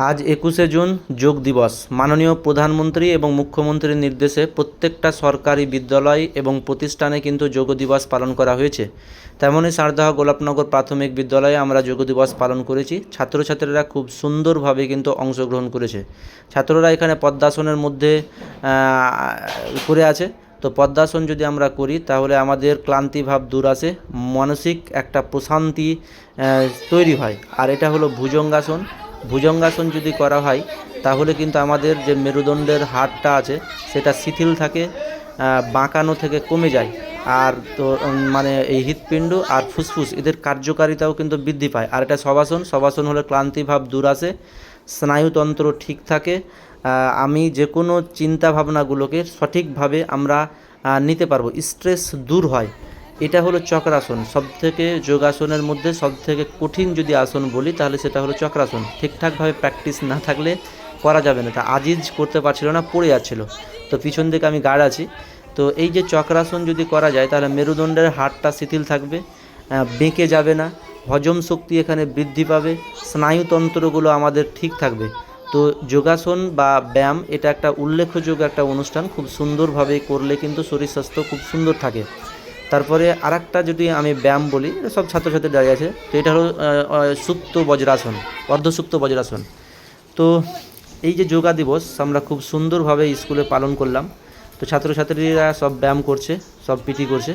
আজ 21শে জুন যোগ দিবস। মাননীয় প্রধানমন্ত্রী এবং মুখ্যমন্ত্রীর নির্দেশে প্রত্যেকটা সরকারি বিদ্যালয় এবং প্রতিষ্ঠানে কিন্তু যোগ দিবস পালন করা হয়েছে। তেমনই সারদাহ গোলাপনগর প্রাথমিক বিদ্যালয়ে আমরা যোগ দিবস পালন করেছি। ছাত্রছাত্রীরা খুব সুন্দরভাবে কিন্তু অংশগ্রহণ করেছে। ছাত্ররা এখানে পদ্মাসনের মধ্যে করে আছে। তো পদ্মাসন যদি আমরা করি তাহলে আমাদের ক্লান্তিভাব দূর আসে, মানসিক একটা প্রশান্তি তৈরি হয়। আর এটা হলো ভুজঙ্গাসন। ভুজঙ্গাসন যদি করা হয় তাহলে কিন্তু আমাদের যে মেরুদণ্ডের হাড়টা আছে সেটা শিথিল থাকে, বাঁকানো থেকে কমে যায়। আর তো মানে এই হৃৎপিণ্ড আর ফুসফুস এদের কার্যকারিতাও কিন্তু বৃদ্ধি পায়। আর এটা শবাসন। শবাসন হলে ক্লান্তিভাব দূর আসে, স্নায়ুতন্ত্র ঠিক থাকে। আমি যে কোনো চিন্তা ভাবনাগুলোকে সঠিকভাবে আমরা নিতে পারবো, স্ট্রেস দূর হয়। এটা হলো চক্রাসন। সবথেকে যোগাসনের মধ্যে সবথেকে কঠিন যদি আসন বলি তাহলে সেটা হলো চক্রাসন। ঠিকঠাকভাবে প্র্যাকটিস না থাকলে করা যাবে না। তা আজিজ করতে পারছিল না, পড়ে যাচ্ছিল। তো পিছন দিকে আমি গার্ড আছি। তো এই যে চক্রাসন যদি করা যায় তাহলে মেরুদণ্ডের হাড়টা শিথিল থাকবে, বেঁকে যাবে না, হজম শক্তি এখানে বৃদ্ধি পাবে, স্নায়ুতন্ত্রগুলো আমাদের ঠিক থাকবে। তো যোগাসন বা ব্যায়াম এটা একটা উল্লেখযোগ্য একটা অনুষ্ঠান। খুব সুন্দরভাবে করলে কিন্তু শরীর স্বাস্থ্য খুব সুন্দর থাকে। তারপরে আরেকটা যদি আমি ব্যায়াম বলি, সব ছাত্রছাত্রী দাঁড়িয়ে আছে, তো এটা হলো সুপ্ত বজ্রাসন, অর্ধসুপ্ত বজ্রাসন। তো এই যে যোগা দিবস আমরা খুব সুন্দরভাবে স্কুলে পালন করলাম। তো ছাত্রছাত্রীরা সব ব্যায়াম করছে, সব পিটি করছে।